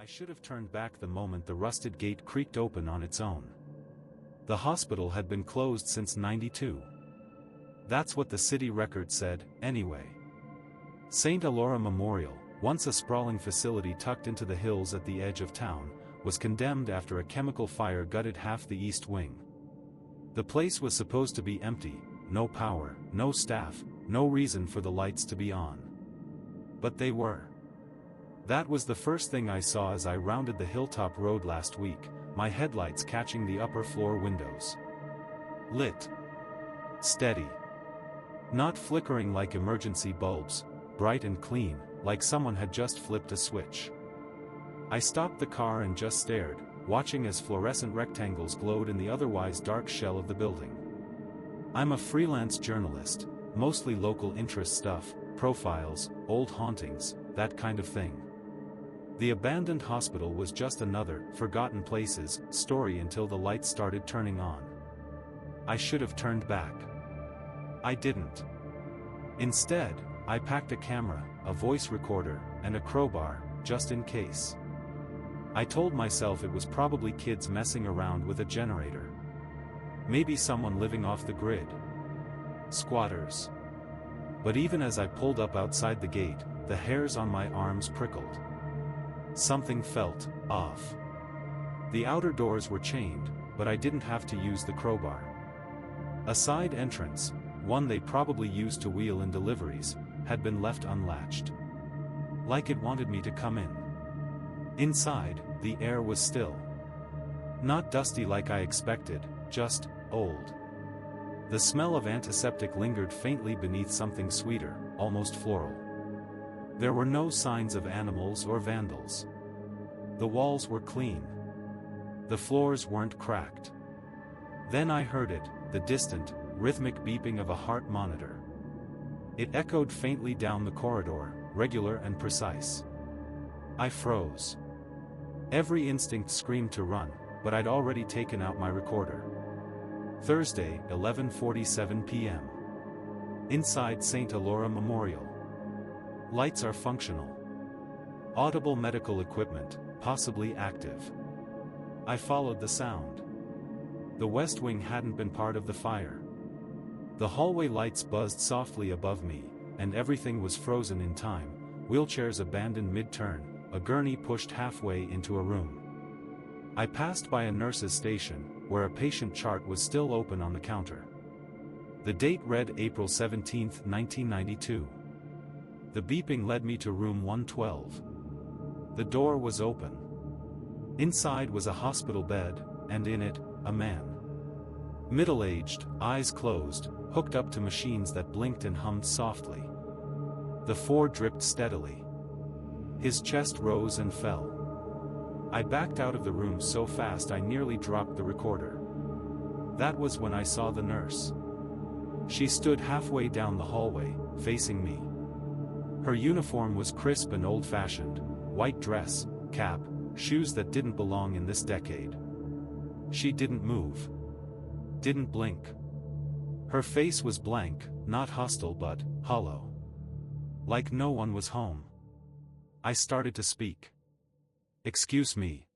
I should have turned back the moment the rusted gate creaked open on its own. The hospital had been closed since '92. That's what the city record said, anyway. St. Elora Memorial, once a sprawling facility tucked into the hills at the edge of town, was condemned after a chemical fire gutted half the east wing. The place was supposed to be empty, no power, no staff, no reason for the lights to be on. But they were. That was the first thing I saw as I rounded the hilltop road last week, my headlights catching the upper floor windows. Lit. Steady. Not flickering like emergency bulbs, bright and clean, like someone had just flipped a switch. I stopped the car and just stared, watching as fluorescent rectangles glowed in the otherwise dark shell of the building. I'm a freelance journalist, mostly local interest stuff, profiles, old hauntings, that kind of thing. The abandoned hospital was just another forgotten places story until the lights started turning on. I should have turned back. I didn't. Instead, I packed a camera, a voice recorder, and a crowbar, just in case. I told myself it was probably kids messing around with a generator. Maybe someone living off the grid. Squatters. But even as I pulled up outside the gate, the hairs on my arms prickled. Something felt off. The outer doors were chained, but I didn't have to use the crowbar. A side entrance, one they probably used to wheel in deliveries, had been left unlatched. Like it wanted me to come in. Inside, the air was still. Not dusty like I expected, just old. The smell of antiseptic lingered faintly beneath something sweeter, almost floral. There were no signs of animals or vandals. The walls were clean. The floors weren't cracked. Then I heard it, the distant, rhythmic beeping of a heart monitor. It echoed faintly down the corridor, regular and precise. I froze. Every instinct screamed to run, but I'd already taken out my recorder. Thursday, 11:47 p.m. Inside St. Elora Memorial. Lights are functional. Audible medical equipment, possibly active. I followed the sound. The west wing hadn't been part of the fire. The hallway lights buzzed softly above me, and everything was frozen in time, wheelchairs abandoned mid-turn, a gurney pushed halfway into a room. I passed by a nurse's station, where a patient chart was still open on the counter. The date read April 17, 1992. The beeping led me to room 112. The door was open. Inside was a hospital bed, and in it, a man. Middle-aged, eyes closed, hooked up to machines that blinked and hummed softly. The floor dripped steadily. His chest rose and fell. I backed out of the room so fast I nearly dropped the recorder. That was when I saw the nurse. She stood halfway down the hallway, facing me. Her uniform was crisp and old-fashioned, white dress, cap, shoes that didn't belong in this decade. She didn't move. Didn't blink. Her face was blank, not hostile but hollow. Like no one was home. I started to speak. "Excuse me."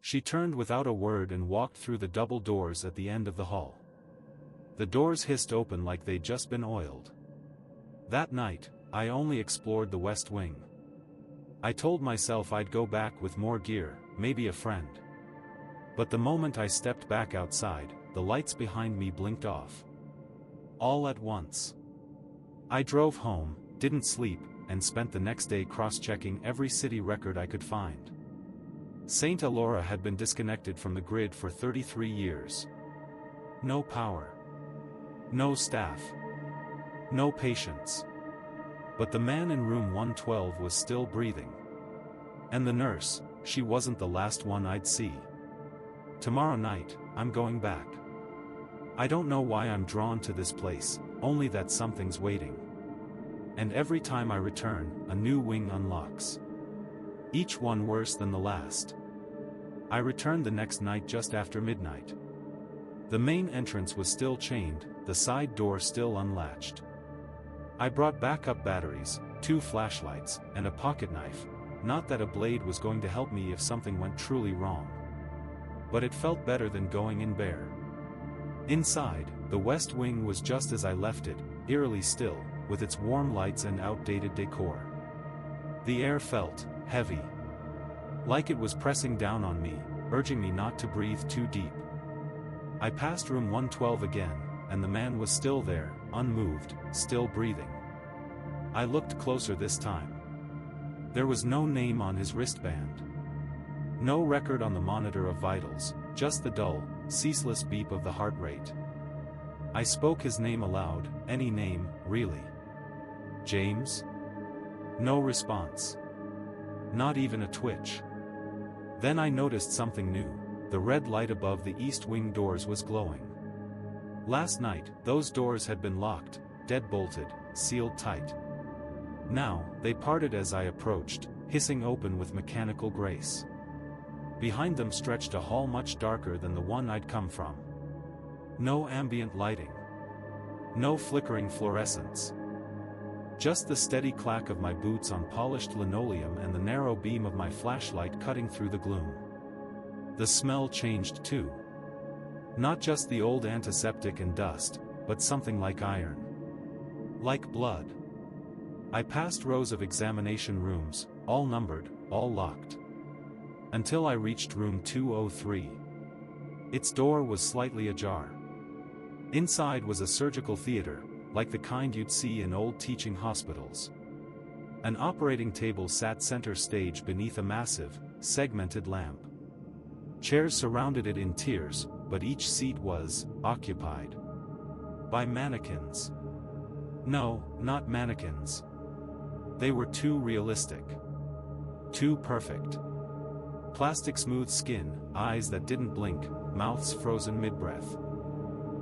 She turned without a word and walked through the double doors at the end of the hall. The doors hissed open like they'd just been oiled. That night, I only explored the west wing. I told myself I'd go back with more gear, maybe a friend. But the moment I stepped back outside, the lights behind me blinked off. All at once. I drove home, didn't sleep, and spent the next day cross-checking every city record I could find. St. Elora had been disconnected from the grid for 33 years. No power. No staff. No patients. But the man in room 112 was still breathing. And the nurse, she wasn't the last one I'd see. Tomorrow night, I'm going back. I don't know why I'm drawn to this place, only that something's waiting. And every time I return, a new wing unlocks. Each one worse than the last. I returned the next night just after midnight. The main entrance was still chained, the side door still unlatched. I brought backup batteries, 2 flashlights, and a pocket knife, not that a blade was going to help me if something went truly wrong. But it felt better than going in bare. Inside, the West Wing was just as I left it, eerily still, with its warm lights and outdated decor. The air felt heavy. Like it was pressing down on me, urging me not to breathe too deep. I passed room 112 again, and the man was still there, unmoved, still breathing. I looked closer this time. There was no name on his wristband. No record on the monitor of vitals, just the dull, ceaseless beep of the heart rate. I spoke his name aloud, any name, really. James? No response. Not even a twitch. Then I noticed something new. The red light above the east wing doors was glowing. Last night, those doors had been locked, dead-bolted, sealed tight. Now, they parted as I approached, hissing open with mechanical grace. Behind them stretched a hall much darker than the one I'd come from. No ambient lighting. No flickering fluorescence. Just the steady clack of my boots on polished linoleum and the narrow beam of my flashlight cutting through the gloom. The smell changed too. Not just the old antiseptic and dust, but something like iron. Like blood. I passed rows of examination rooms, all numbered, all locked. Until I reached room 203. Its door was slightly ajar. Inside was a surgical theater, like the kind you'd see in old teaching hospitals. An operating table sat center stage beneath a massive, segmented lamp. Chairs surrounded it in tiers, but each seat was occupied by mannequins. No, not mannequins. They were too realistic. Too perfect. Plastic smooth skin, eyes that didn't blink, mouths frozen mid-breath.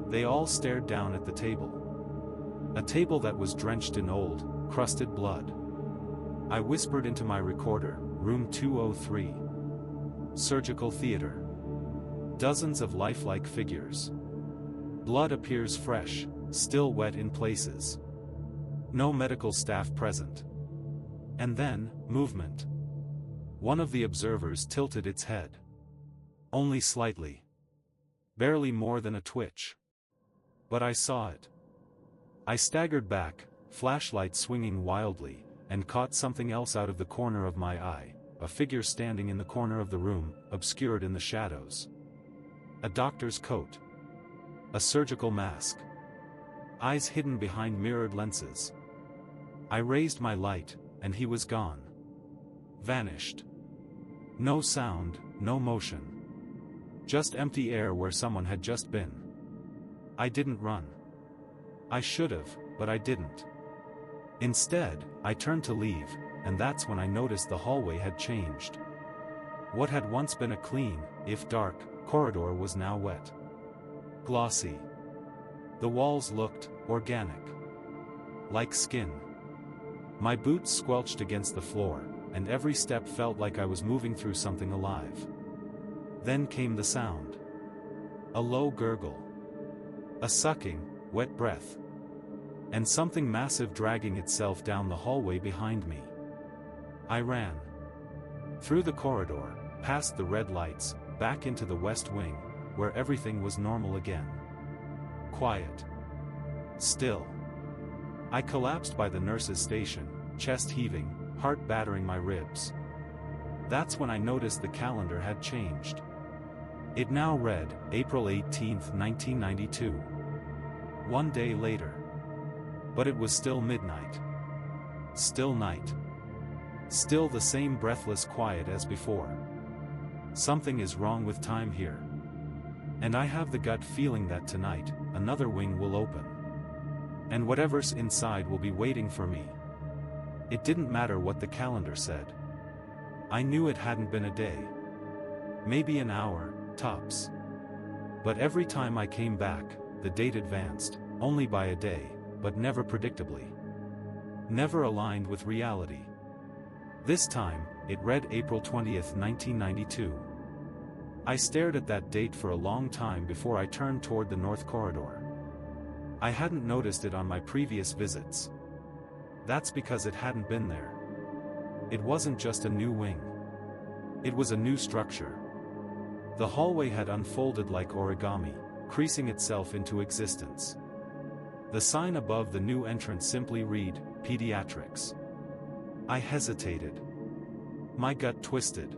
They all stared down at the table. A table that was drenched in old, crusted blood. I whispered into my recorder, room 203. Surgical theater. Dozens of lifelike figures. Blood appears fresh, still wet in places. No medical staff present. And then, movement. One of the observers tilted its head. Only slightly. Barely more than a twitch. But I saw it. I staggered back, flashlight swinging wildly, and caught something else out of the corner of my eye, a figure standing in the corner of the room, obscured in the shadows. A doctor's coat. A surgical mask. Eyes hidden behind mirrored lenses. I raised my light, and he was gone. Vanished. No sound, no motion. Just empty air where someone had just been. I didn't run. I should've, but I didn't. Instead, I turned to leave, and that's when I noticed the hallway had changed. What had once been a clean, if dark, corridor was now wet. Glossy. The walls looked organic. Like skin. My boots squelched against the floor, and every step felt like I was moving through something alive. Then came the sound. A low gurgle. A sucking, wet breath. And something massive dragging itself down the hallway behind me. I ran. Through the corridor, past the red lights, back into the West Wing, where everything was normal again. Quiet. Still. I collapsed by the nurse's station, chest heaving, heart battering my ribs. That's when I noticed the calendar had changed. It now read, April 18, 1992. 1 day later. But it was still midnight. Still night. Still the same breathless quiet as before. Something is wrong with time here. And I have the gut feeling that tonight, another wing will open. And whatever's inside will be waiting for me. It didn't matter what the calendar said. I knew it hadn't been a day. Maybe an hour, tops. But every time I came back, the date advanced, only by a day, but never predictably. Never aligned with reality. This time, it read April 20th, 1992. I stared at that date for a long time before I turned toward the North Corridor. I hadn't noticed it on my previous visits. That's because it hadn't been there. it wasn't just a new wing. It was a new structure. The hallway had unfolded like origami, creasing itself into existence. The sign above the new entrance simply read, Pediatrics. I hesitated. My gut twisted.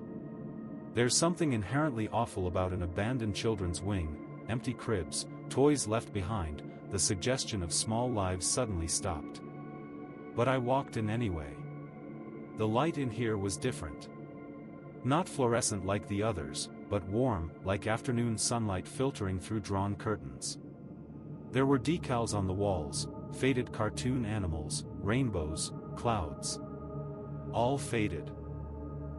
There's something inherently awful about an abandoned children's wing, empty cribs, toys left behind, the suggestion of small lives suddenly stopped. But I walked in anyway. The light in here was different. Not fluorescent like the others, but warm, like afternoon sunlight filtering through drawn curtains. There were decals on the walls, faded cartoon animals, rainbows, clouds. All faded.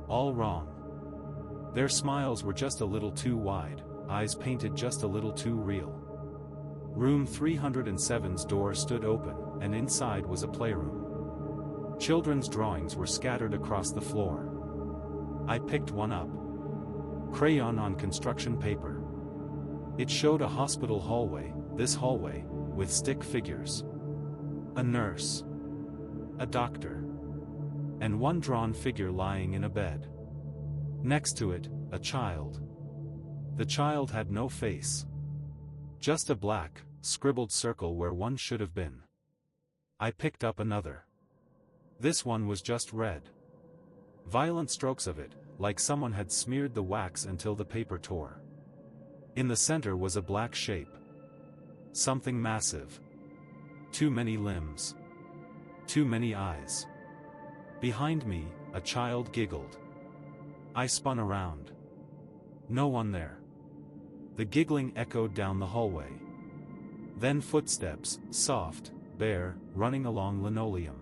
All wrong. Their smiles were just a little too wide, eyes painted just a little too real. Room 307's door stood open, and inside was a playroom. Children's drawings were scattered across the floor. I picked one up. Crayon on construction paper. It showed a hospital hallway, this hallway, with stick figures. A nurse. A doctor. And one drawn figure lying in a bed. Next to it, a child. The child had no face. Just a black, scribbled circle where one should have been. I picked up another. This one was just red. Violent strokes of it, like someone had smeared the wax until the paper tore. In the center was a black shape. Something massive. Too many limbs. Too many eyes. Behind me, a child giggled. I spun around. No one there. The giggling echoed down the hallway. Then footsteps, soft, bare, running along linoleum.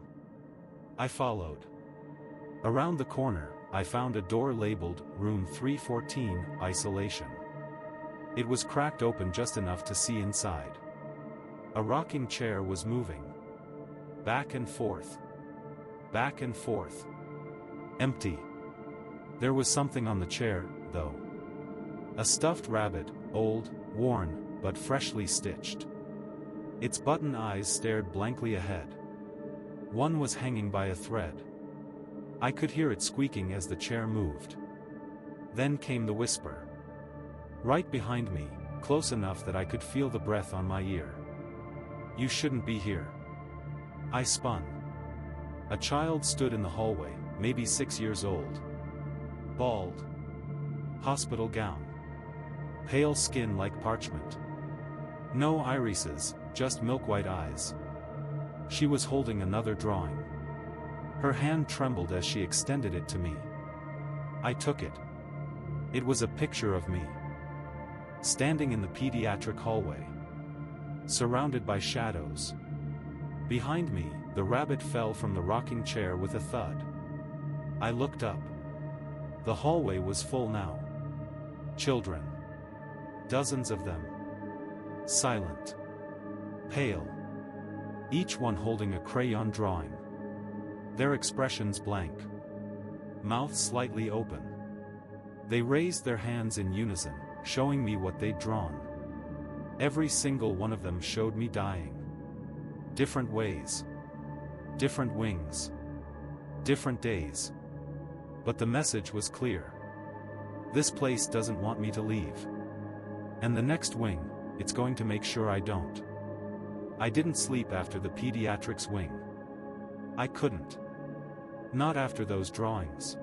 I followed. Around the corner, I found a door labeled, Room 314, Isolation. It was cracked open just enough to see inside. A rocking chair was moving. Back and forth. Back and forth. Empty. There was something on the chair, though. A stuffed rabbit, old, worn, but freshly stitched. Its button eyes stared blankly ahead. One was hanging by a thread. I could hear it squeaking as the chair moved. Then came the whisper. Right behind me, close enough that I could feel the breath on my ear. You shouldn't be here. I spun. A child stood in the hallway, maybe 6 years old. Bald. Hospital gown. Pale skin like parchment. No irises, just milk-white eyes. She was holding another drawing. Her hand trembled as she extended it to me. I took it. It was a picture of me. Standing in the pediatric hallway. Surrounded by shadows. Behind me, the rabbit fell from the rocking chair with a thud. I looked up. The hallway was full now. Children. Dozens of them. Silent. Pale. Each one holding a crayon drawing. Their expressions blank. Mouths slightly open. They raised their hands in unison, showing me what they'd drawn. Every single one of them showed me dying. Different ways. Different wings. Different days. But the message was clear. This place doesn't want me to leave. And the next wing, it's going to make sure I don't. I didn't sleep after the pediatrics wing. I couldn't. Not after those drawings.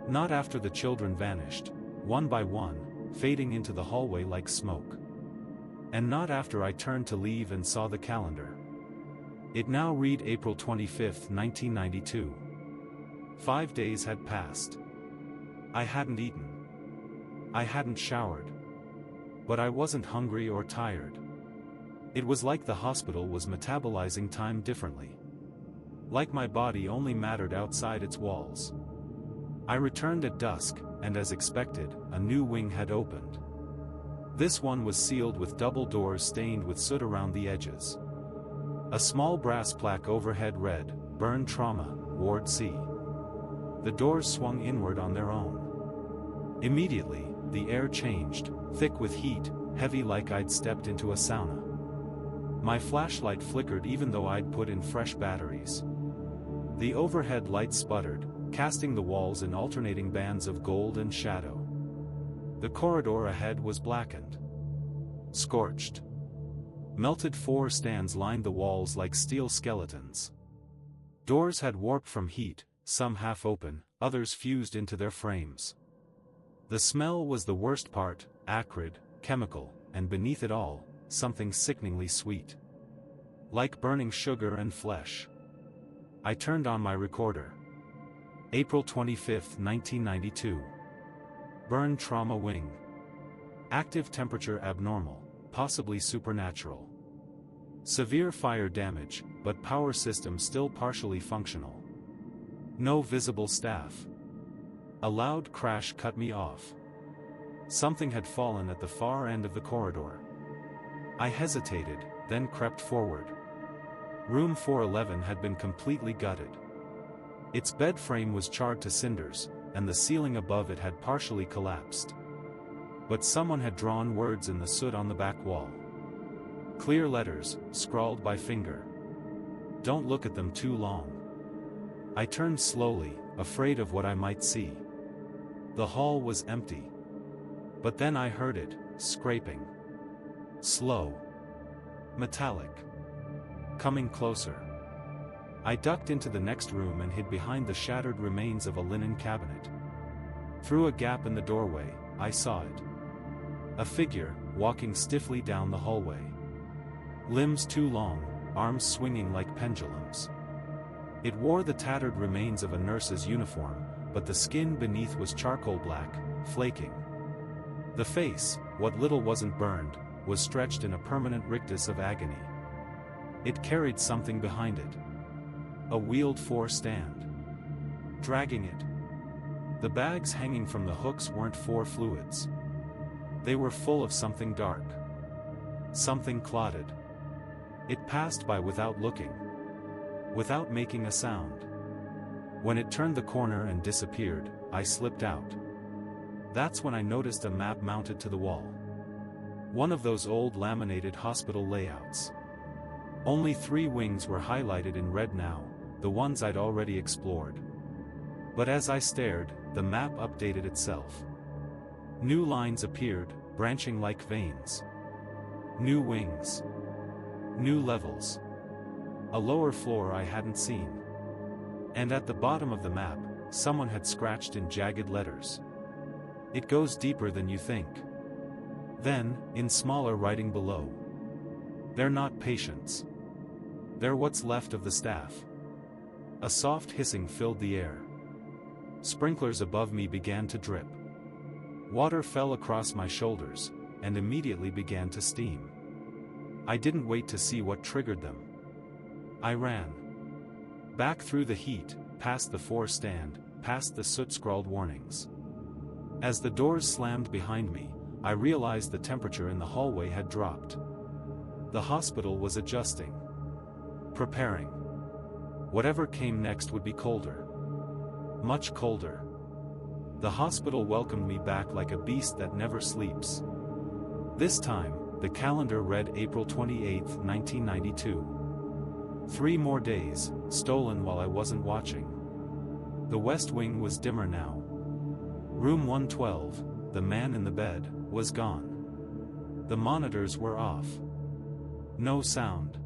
Not after the children vanished, one by one, fading into the hallway like smoke. And not after I turned to leave and saw the calendar. It now read April 25, 1992. 5 days had passed. I hadn't eaten. I hadn't showered. But I wasn't hungry or tired. It was like the hospital was metabolizing time differently. Like my body only mattered outside its walls. I returned at dusk, and as expected, a new wing had opened. This one was sealed with double doors stained with soot around the edges. A small brass plaque overhead read, Burn Trauma, Ward C. The doors swung inward on their own. Immediately, the air changed, thick with heat, heavy like I'd stepped into a sauna. My flashlight flickered even though I'd put in fresh batteries. The overhead light sputtered, casting the walls in alternating bands of gold and shadow. The corridor ahead was blackened. Scorched. Melted floor stands lined the walls like steel skeletons. Doors had warped from heat, some half open, others fused into their frames. The smell was the worst part, acrid, chemical, and beneath it all, something sickeningly sweet. Like burning sugar and flesh. I turned on my recorder. April 25, 1992. Burn trauma wing. Active temperature abnormal, possibly supernatural. Severe fire damage, but power system still partially functional. No visible staff. A loud crash cut me off. Something had fallen at the far end of the corridor. I hesitated, then crept forward. Room 411 had been completely gutted. Its bed frame was charred to cinders, and the ceiling above it had partially collapsed. But someone had drawn words in the soot on the back wall. Clear letters, scrawled by finger. Don't look at them too long. I turned slowly, afraid of what I might see. The hall was empty. But then I heard it, scraping. Slow. Metallic. Coming closer. I ducked into the next room and hid behind the shattered remains of a linen cabinet. Through a gap in the doorway, I saw it. A figure, walking stiffly down the hallway. Limbs too long, arms swinging like pendulums. It wore the tattered remains of a nurse's uniform, but the skin beneath was charcoal black, flaking. The face, what little wasn't burned, was stretched in a permanent rictus of agony. It carried something behind it. A wheeled floor stand. Dragging it. The bags hanging from the hooks weren't for fluids. They were full of something dark. Something clotted. It passed by without looking. Without making a sound. When it turned the corner and disappeared, I slipped out. That's when I noticed a map mounted to the wall. One of those old laminated hospital layouts. Only 3 wings were highlighted in red now, the ones I'd already explored. But as I stared, the map updated itself. New lines appeared, branching like veins. New wings. New levels. A lower floor I hadn't seen. And at the bottom of the map, someone had scratched in jagged letters. It goes deeper than you think. Then, in smaller writing below. They're not patients. They're what's left of the staff. A soft hissing filled the air. Sprinklers above me began to drip. Water fell across my shoulders, and immediately began to steam. I didn't wait to see what triggered them. I ran. Back through the heat, past the floor stand, past the soot-scrawled warnings. As the doors slammed behind me, I realized the temperature in the hallway had dropped. The hospital was adjusting. Preparing. Whatever came next would be colder. Much colder. The hospital welcomed me back like a beast that never sleeps. This time, the calendar read April 28, 1992. 3 more days, stolen while I wasn't watching. The West Wing was dimmer now. Room 112, the man in the bed, was gone. The monitors were off. No sound.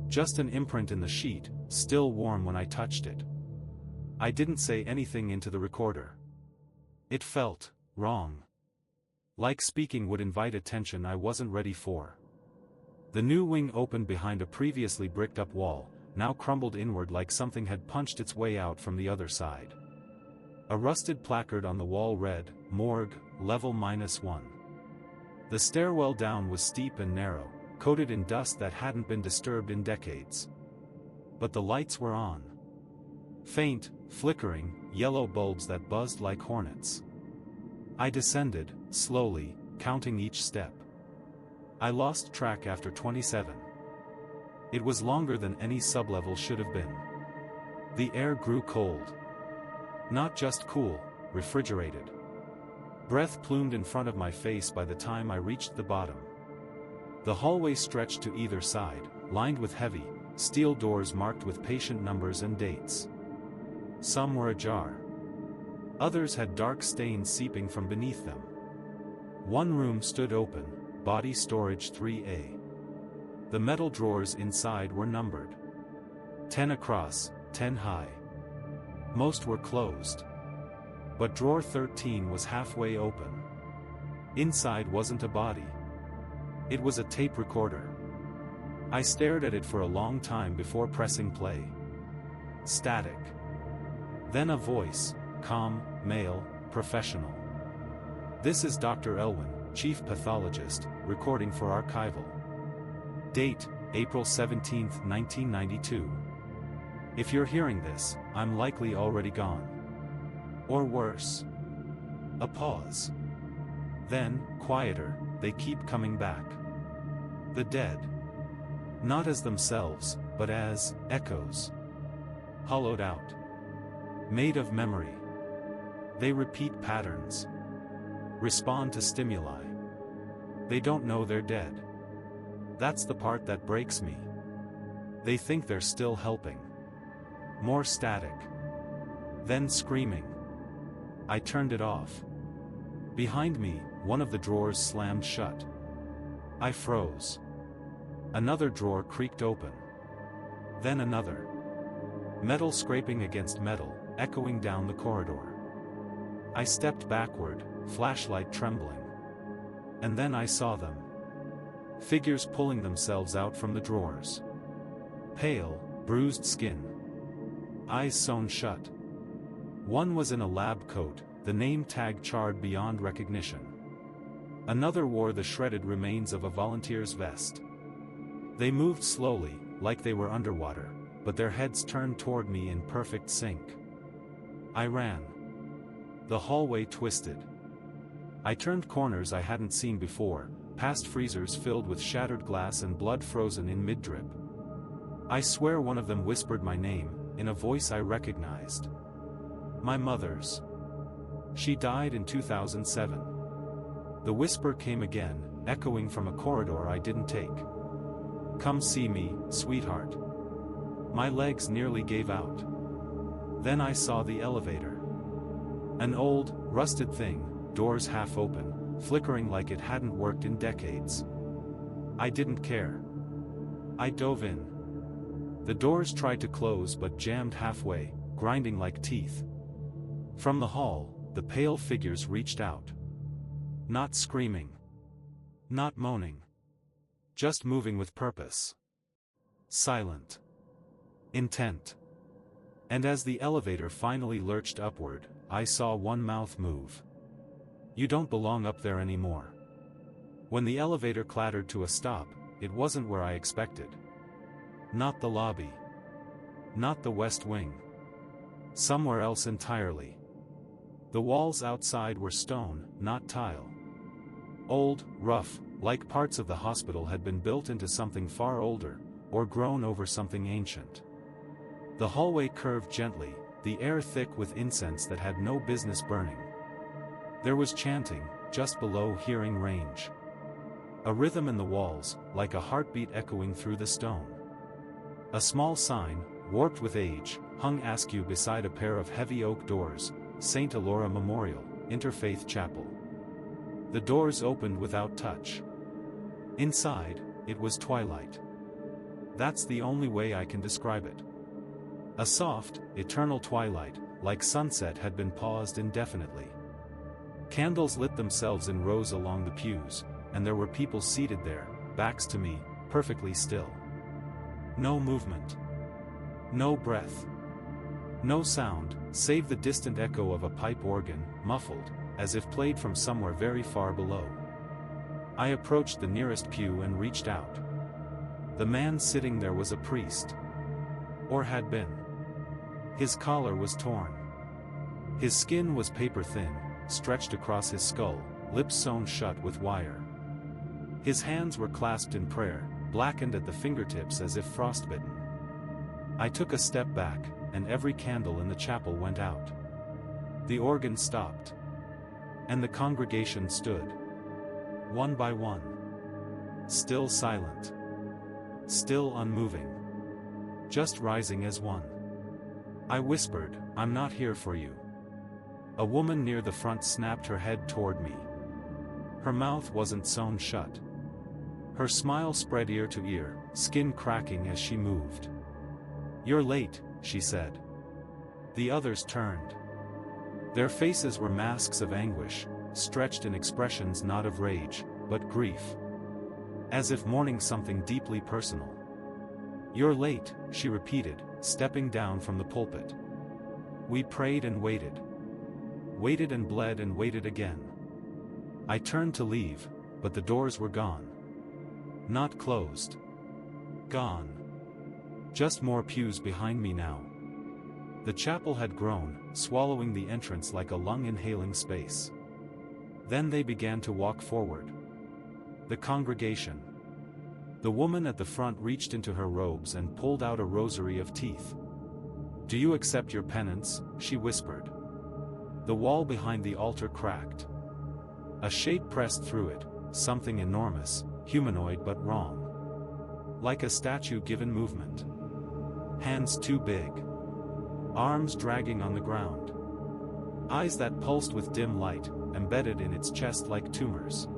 Just an imprint in the sheet, still warm when I touched it. I didn't say anything into the recorder. It felt wrong. Like speaking would invite attention I wasn't ready for. The new wing opened behind a previously bricked-up wall, now crumbled inward like something had punched its way out from the other side. A rusted placard on the wall read, "Morgue, level -1." The stairwell down was steep and narrow, coated in dust that hadn't been disturbed in decades. But the lights were on. Faint, flickering, yellow bulbs that buzzed like hornets. I descended, slowly, counting each step. I lost track after 27. It was longer than any sublevel should have been. The air grew cold. Not just cool, refrigerated. Breath plumed in front of my face by the time I reached the bottom. The hallway stretched to either side, lined with heavy, steel doors marked with patient numbers and dates. Some were ajar. Others had dark stains seeping from beneath them. One room stood open, body storage 3A. The metal drawers inside were numbered. 10 across, 10 high. Most were closed. But drawer 13 was halfway open. Inside wasn't a body. It was a tape recorder. I stared at it for a long time before pressing play. Static. Then a voice, calm, male, professional. "This is Dr. Elwin, Chief Pathologist, recording for archival. Date, April 17, 1992. If you're hearing this, I'm likely already gone. Or worse." A pause. Then, quieter, "They keep coming back. The dead. Not as themselves, but as echoes. Hollowed out. Made of memory. They repeat patterns. Respond to stimuli. They don't know they're dead. That's the part that breaks me. They think they're still helping." More static. Then screaming. I turned it off. Behind me, one of the drawers slammed shut. I froze. Another drawer creaked open. Then another. Metal scraping against metal, echoing down the corridor. I stepped backward, flashlight trembling. And then I saw them. Figures pulling themselves out from the drawers. Pale, bruised skin. Eyes sewn shut. One was in a lab coat, the name tag charred beyond recognition. Another wore the shredded remains of a volunteer's vest. They moved slowly, like they were underwater, but their heads turned toward me in perfect sync. I ran. The hallway twisted. I turned corners I hadn't seen before, past freezers filled with shattered glass and blood frozen in mid-drip. I swear one of them whispered my name, in a voice I recognized. My mother's. She died in 2007. The whisper came again, echoing from a corridor I didn't take. "Come see me, sweetheart." My legs nearly gave out. Then I saw the elevator. An old, rusted thing, doors half open, flickering like it hadn't worked in decades. I didn't care. I dove in. The doors tried to close but jammed halfway, grinding like teeth. From the hall, the pale figures reached out. Not screaming. Not moaning. Just moving with purpose. Silent. Intent. And as the elevator finally lurched upward, I saw one mouth move. "You don't belong up there anymore." When the elevator clattered to a stop, it wasn't where I expected. Not the lobby. Not the West Wing. Somewhere else entirely. The walls outside were stone, not tile. Old, rough, like parts of the hospital had been built into something far older, or grown over something ancient. The hallway curved gently, the air thick with incense that had no business burning. There was chanting, just below hearing range. A rhythm in the walls, like a heartbeat echoing through the stone. A small sign, warped with age, hung askew beside a pair of heavy oak doors, St. Elora Memorial, Interfaith Chapel. The doors opened without touch. Inside, it was twilight. That's the only way I can describe it. A soft, eternal twilight, like sunset had been paused indefinitely. Candles lit themselves in rows along the pews, and there were people seated there, backs to me, perfectly still. No movement. No breath. No sound, save the distant echo of a pipe organ, muffled, as if played from somewhere very far below. I approached the nearest pew and reached out. The man sitting there was a priest. Or had been. His collar was torn. His skin was paper-thin, stretched across his skull, lips sewn shut with wire. His hands were clasped in prayer, blackened at the fingertips as if frostbitten. I took a step back, and every candle in the chapel went out. The organ stopped. And the congregation stood. One by one. Still silent. Still unmoving. Just rising as one. I whispered, "I'm not here for you." A woman near the front snapped her head toward me. Her mouth wasn't sewn shut. Her smile spread ear to ear, skin cracking as she moved. "You're late," she said. The others turned. Their faces were masks of anguish, stretched in expressions not of rage, but grief. As if mourning something deeply personal. "You're late," she repeated, stepping down from the pulpit. We prayed and waited. Waited and bled and waited again. I turned to leave, but the doors were gone. Not closed. Gone. Just more pews behind me now. The chapel had grown, swallowing the entrance like a lung-inhaling space. Then they began to walk forward. The congregation. The woman at the front reached into her robes and pulled out a rosary of teeth. "Do you accept your penance?" she whispered. The wall behind the altar cracked. A shape pressed through it, something enormous, humanoid but wrong. Like a statue given movement. Hands too big. Arms dragging on the ground. Eyes that pulsed with dim light, embedded in its chest like tumors.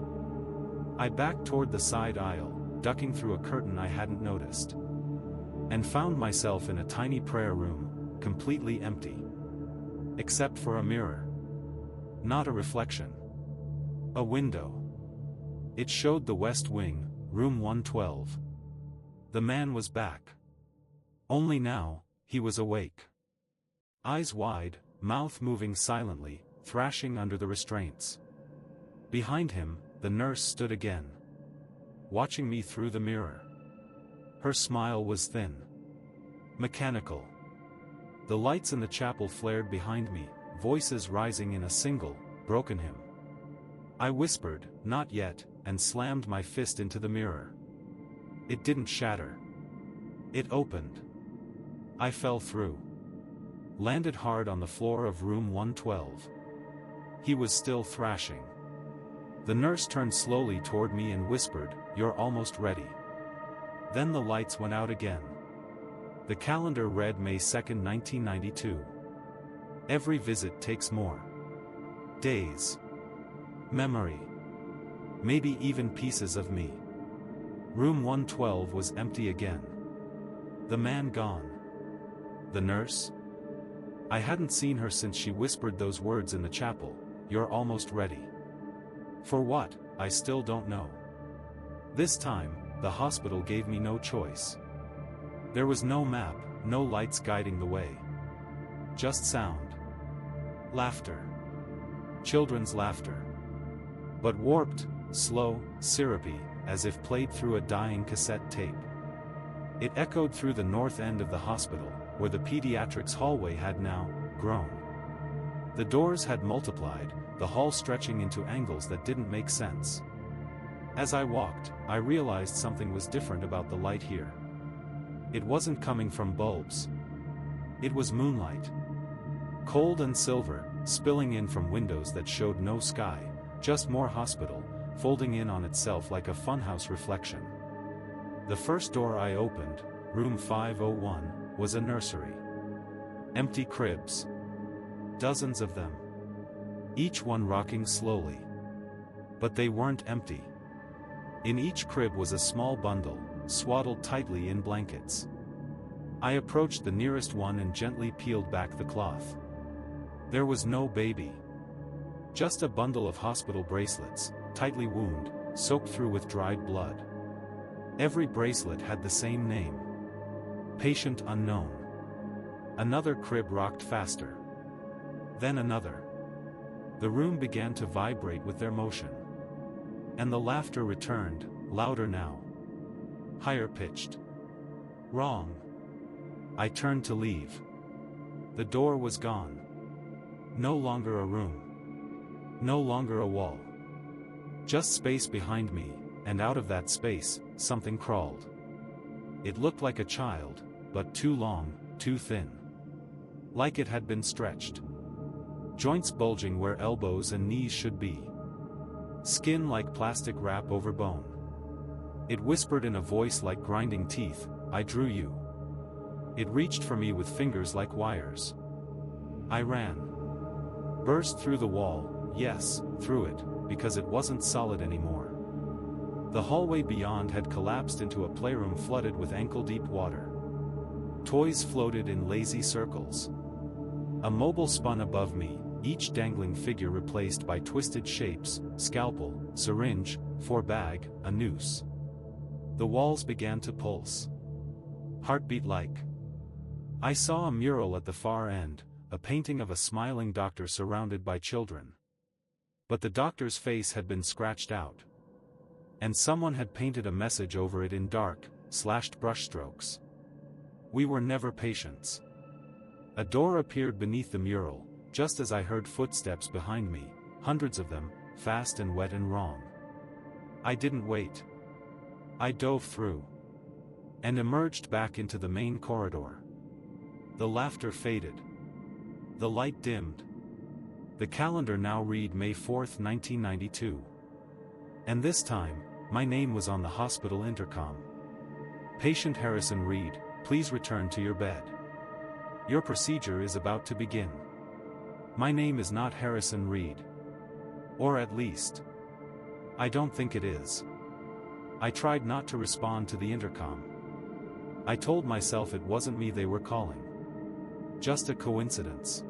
I backed toward the side aisle, ducking through a curtain I hadn't noticed. And found myself in a tiny prayer room, completely empty. Except for a mirror. Not a reflection. A window. It showed the west wing, room 112. The man was back. Only now, he was awake. Eyes wide, mouth moving silently, thrashing under the restraints. Behind him, the nurse stood again. Watching me through the mirror. Her smile was thin. Mechanical. The lights in the chapel flared behind me, voices rising in a single, broken hymn. I whispered, "Not yet," and slammed my fist into the mirror. It didn't shatter. It opened. I fell through. Landed hard on the floor of room 112. He was still thrashing. The nurse turned slowly toward me and whispered, "You're almost ready." Then the lights went out again. The calendar read May 2, 1992. Every visit takes more days. Memory. Maybe even pieces of me. Room 112 was empty again. The man gone. The nurse? I hadn't seen her since she whispered those words in the chapel, "You're almost ready." For what, I still don't know. This time, the hospital gave me no choice. There was no map, no lights guiding the way. Just sound. Laughter. Children's laughter. But warped, slow, syrupy, as if played through a dying cassette tape. It echoed through the north end of the hospital, where the pediatrics hallway had now grown. The doors had multiplied, the hall stretching into angles that didn't make sense. As I walked, I realized something was different about the light here. It wasn't coming from bulbs. It was moonlight. Cold and silver, spilling in from windows that showed no sky, just more hospital, folding in on itself like a funhouse reflection. The first door I opened, room 501, was a nursery. Empty cribs. Dozens of them. Each one rocking slowly. But they weren't empty. In each crib was a small bundle, swaddled tightly in blankets. I approached the nearest one and gently peeled back the cloth. There was no baby. Just a bundle of hospital bracelets, tightly wound, soaked through with dried blood. Every bracelet had the same name. Patient unknown. Another crib rocked faster. Then another. The room began to vibrate with their motion. And the laughter returned, louder now. Higher pitched. Wrong. I turned to leave. The door was gone. No longer a room. No longer a wall. Just space behind me, and out of that space, something crawled. It looked like a child, but too long, too thin. Like it had been stretched. Joints bulging where elbows and knees should be. Skin like plastic wrap over bone. It whispered in a voice like grinding teeth, "I drew you. It reached for me with fingers like wires. I ran. Burst through the wall, yes, through it, because it wasn't solid anymore. The hallway beyond had collapsed into a playroom flooded with ankle-deep water. Toys floated in lazy circles. A mobile spun above me, each dangling figure replaced by twisted shapes: scalpel, syringe, forebag, a noose. The walls began to pulse. Heartbeat-like. I saw a mural at the far end, a painting of a smiling doctor surrounded by children. But the doctor's face had been scratched out. And someone had painted a message over it in dark, slashed brushstrokes. We were never patients. A door appeared beneath the mural, just as I heard footsteps behind me, hundreds of them, fast and wet and wrong. I didn't wait. I dove through. And emerged back into the main corridor. The laughter faded. The light dimmed. The calendar now read May 4th, 1992. And this time, my name was on the hospital intercom. Patient Harrison Reed, please return to your bed. Your procedure is about to begin. My name is not Harrison Reed. Or at least, I don't think it is. I tried not to respond to the intercom. I told myself it wasn't me they were calling. Just a coincidence.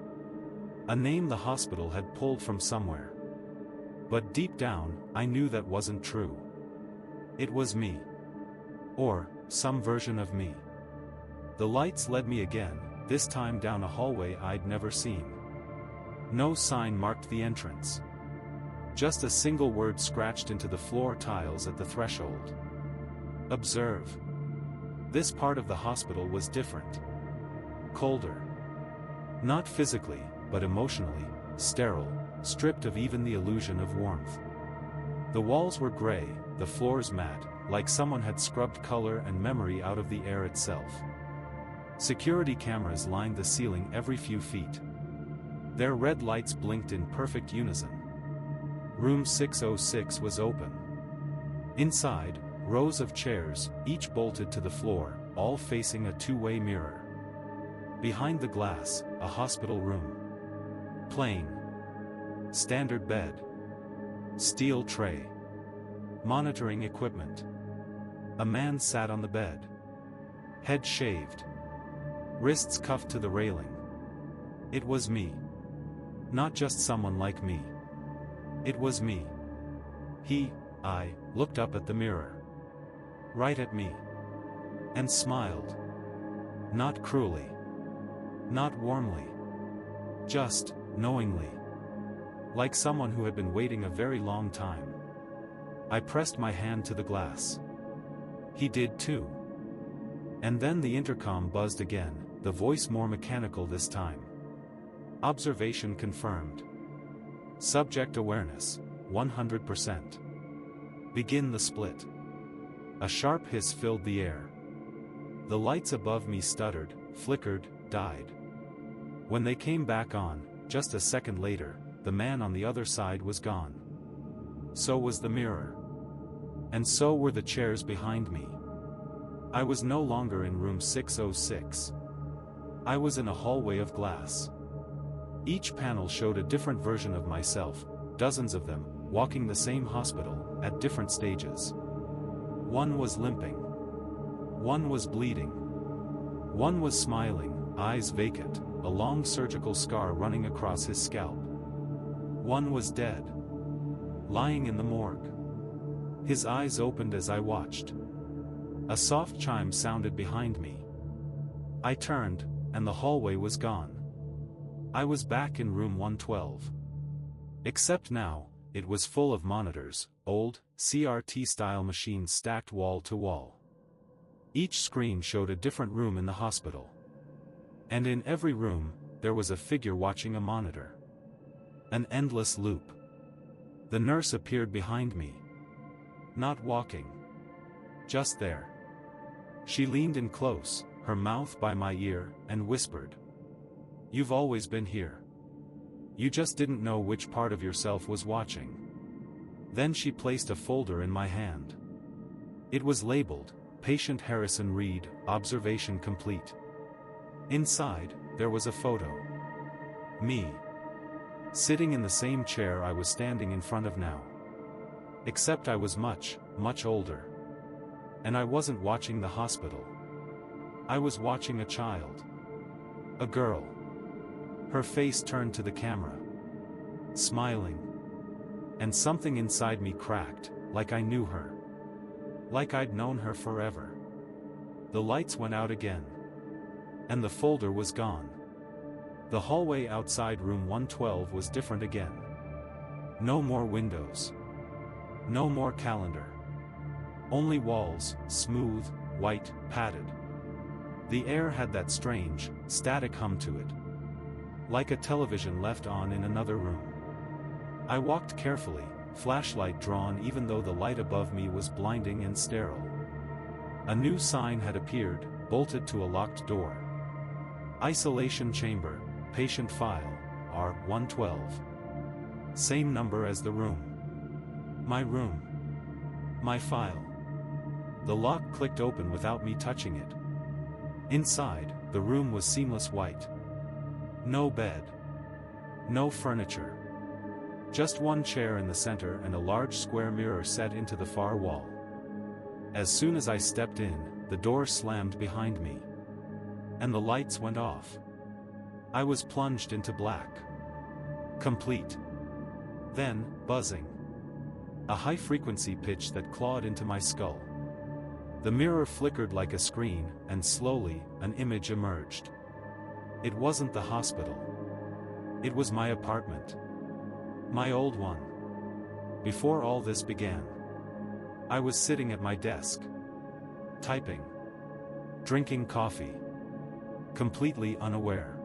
A name the hospital had pulled from somewhere. But deep down, I knew that wasn't true. It was me. Or, some version of me. The lights led me again, this time down a hallway I'd never seen. No sign marked the entrance. Just a single word scratched into the floor tiles at the threshold. Observe. This part of the hospital was different. Colder. Not physically, but emotionally, sterile, stripped of even the illusion of warmth. The walls were gray, the floors matte, like someone had scrubbed color and memory out of the air itself. Security cameras lined the ceiling every few feet. Their red lights blinked in perfect unison. Room 606 was open. Inside, rows of chairs, each bolted to the floor, all facing a two-way mirror. Behind the glass, a hospital room. Plain. Standard bed. Steel tray. Monitoring equipment. A man sat on the bed. Head shaved. Wrists cuffed to the railing. It was me. Not just someone like me. It was me. I looked up at the mirror. Right at me. And smiled. Not cruelly. Not warmly. Just, knowingly. Like someone who had been waiting a very long time. I pressed my hand to the glass. He did too. And then the intercom buzzed again, the voice more mechanical this time. Observation confirmed. Subject awareness, 100%. Begin the split. A sharp hiss filled the air. The lights above me stuttered, flickered, died. When they came back on, just a second later, the man on the other side was gone. So was the mirror. And so were the chairs behind me. I was no longer in room 606. I was in a hallway of glass. Each panel showed a different version of myself, dozens of them, walking the same hospital, at different stages. One was limping. One was bleeding. One was smiling, eyes vacant, a long surgical scar running across his scalp. One was dead. Lying in the morgue. His eyes opened as I watched. A soft chime sounded behind me. I turned, and the hallway was gone. I was back in room 112. Except now, it was full of monitors, old, CRT-style machines stacked wall to wall. Each screen showed a different room in the hospital. And in every room, there was a figure watching a monitor. An endless loop. The nurse appeared behind me. Not walking. Just there. She leaned in close, her mouth by my ear, and whispered. "You've always been here. You just didn't know which part of yourself was watching." Then she placed a folder in my hand. It was labeled, Patient Harrison Reed, Observation Complete. Inside, there was a photo. Me. Sitting in the same chair I was standing in front of now. Except I was much, much older. And I wasn't watching the hospital. I was watching a child. A girl. Her face turned to the camera. Smiling. And something inside me cracked, like I knew her. Like I'd known her forever. The lights went out again. And the folder was gone. The hallway outside room 112 was different again. No more windows. No more calendar. Only walls, smooth, white, padded. The air had that strange, static hum to it. Like a television left on in another room. I walked carefully, flashlight drawn even though the light above me was blinding and sterile. A new sign had appeared, bolted to a locked door. Isolation chamber, patient file, R112. Same number as the room. My room. My file. The lock clicked open without me touching it. Inside, the room was seamless white. No bed. No furniture. Just one chair in the center and a large square mirror set into the far wall. As soon as I stepped in, the door slammed behind me. And the lights went off. I was plunged into black. Complete. Then, buzzing. A high-frequency pitch that clawed into my skull. The mirror flickered like a screen, and slowly, an image emerged. It wasn't the hospital. It was my apartment. My old one. Before all this began. I was sitting at my desk. Typing. Drinking coffee. Completely unaware.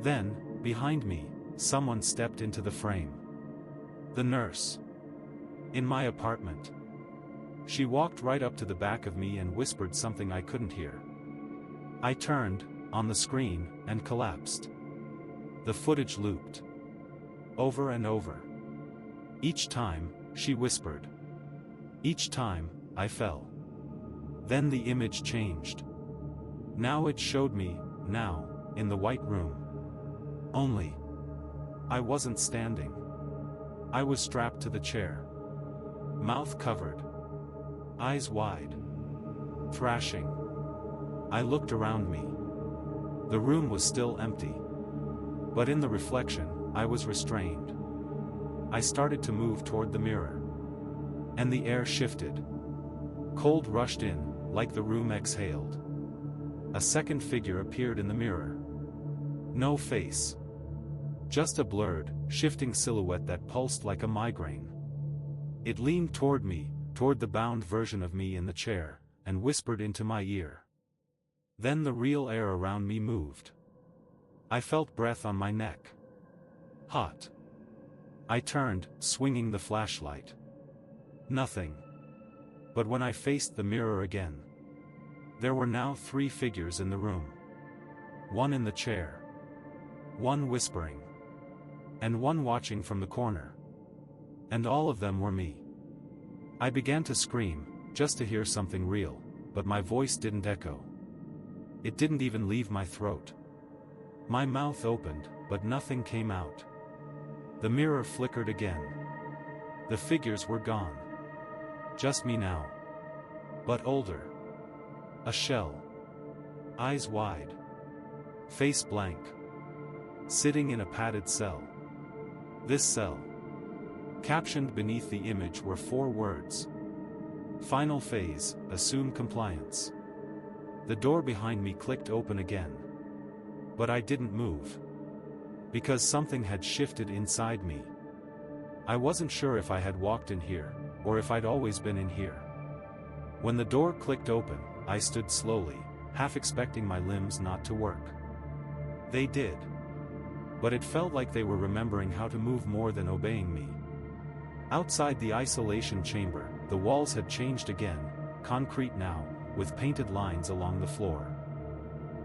Then, behind me, someone stepped into the frame. The nurse. In my apartment. She walked right up to the back of me and whispered something I couldn't hear. I turned, on the screen, and collapsed. The footage looped. Over and over. Each time, she whispered. Each time, I fell. Then the image changed. Now it showed me, now, in the white room. Only. I wasn't standing. I was strapped to the chair. Mouth covered. Eyes wide. Thrashing. I looked around me. The room was still empty. But in the reflection, I was restrained. I started to move toward the mirror. And the air shifted. Cold rushed in, like the room exhaled. A second figure appeared in the mirror. No face. Just a blurred, shifting silhouette that pulsed like a migraine. It leaned toward me, toward the bound version of me in the chair, and whispered into my ear. Then the real air around me moved. I felt breath on my neck. Hot. I turned, swinging the flashlight. Nothing. But when I faced the mirror again, there were now 3 figures in the room. One in the chair. One whispering. And one watching from the corner. And all of them were me. I began to scream, just to hear something real, but my voice didn't echo. It didn't even leave my throat. My mouth opened, but nothing came out. The mirror flickered again. The figures were gone. Just me now. But older. A shell. Eyes wide. Face blank. Sitting in a padded cell. This cell. Captioned beneath the image were 4 words. Final phase, assume compliance. The door behind me clicked open again. But I didn't move. Because something had shifted inside me. I wasn't sure if I had walked in here, or if I'd always been in here. When the door clicked open, I stood slowly, half expecting my limbs not to work. They did. But it felt like they were remembering how to move more than obeying me. Outside the isolation chamber, the walls had changed again, concrete now, with painted lines along the floor.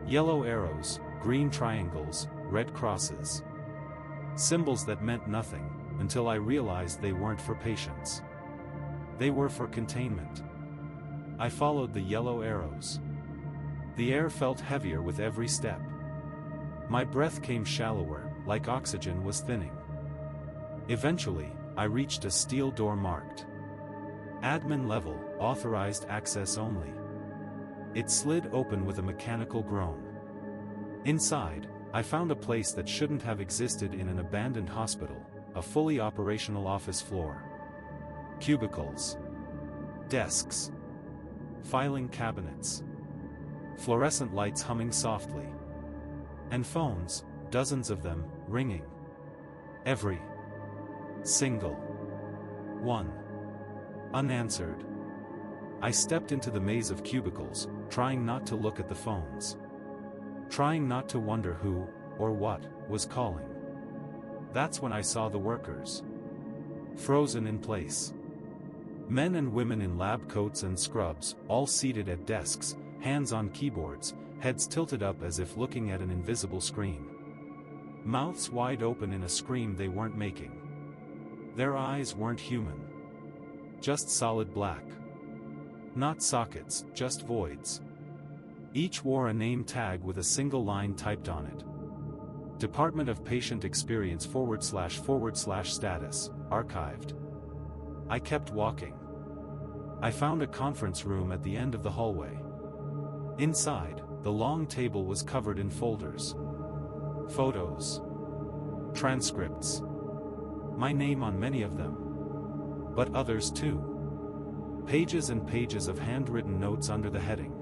Yellow arrows, green triangles, red crosses. Symbols that meant nothing, until I realized they weren't for patients. They were for containment. I followed the yellow arrows. The air felt heavier with every step. My breath came shallower, like oxygen was thinning. Eventually, I reached a steel door marked Admin Level, Authorized Access Only. It slid open with a mechanical groan. Inside, I found a place that shouldn't have existed in an abandoned hospital, a fully operational office floor. Cubicles. Desks. Filing cabinets. Fluorescent lights humming softly. And phones, dozens of them, ringing. Every single one unanswered. I stepped into the maze of cubicles, trying not to look at the phones. Trying not to wonder who, or what, was calling. That's when I saw the workers. Frozen in place. Men and women in lab coats and scrubs, all seated at desks, hands on keyboards, heads tilted up as if looking at an invisible screen. Mouths wide open in a scream they weren't making. Their eyes weren't human. Just solid black. Not sockets, just voids. Each wore a name tag with a single line typed on it. Department of Patient Experience // status, archived. I kept walking. I found a conference room at the end of the hallway. Inside, the long table was covered in folders. Photos. Transcripts. My name on many of them. But others too. Pages and pages of handwritten notes under the heading.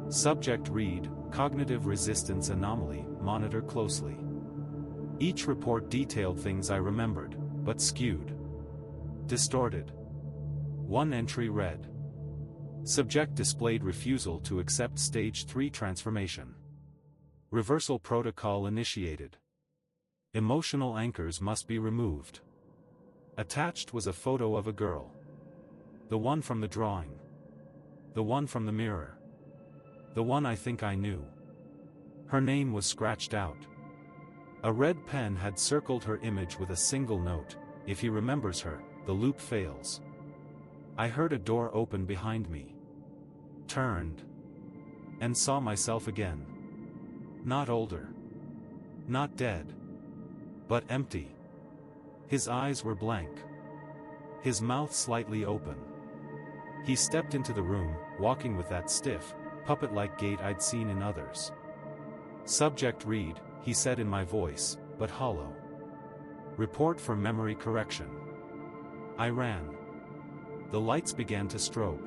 Subject read, Cognitive Resistance Anomaly, monitor closely. Each report detailed things I remembered, but skewed. Distorted. One entry read. Subject displayed refusal to accept Stage 3 transformation. Reversal protocol initiated. Emotional anchors must be removed. Attached was a photo of a girl. The one from the drawing. The one from the mirror. The one I think I knew. Her name was scratched out. A red pen had circled her image with a single note: if he remembers her, the loop fails. I heard a door open behind me. Turned. And saw myself again. Not older. Not dead. But empty. His eyes were blank. His mouth slightly open. He stepped into the room, walking with that stiff, puppet-like gait I'd seen in others. Subject read, he said in my voice, but hollow. Report for memory correction. I ran. The lights began to strobe.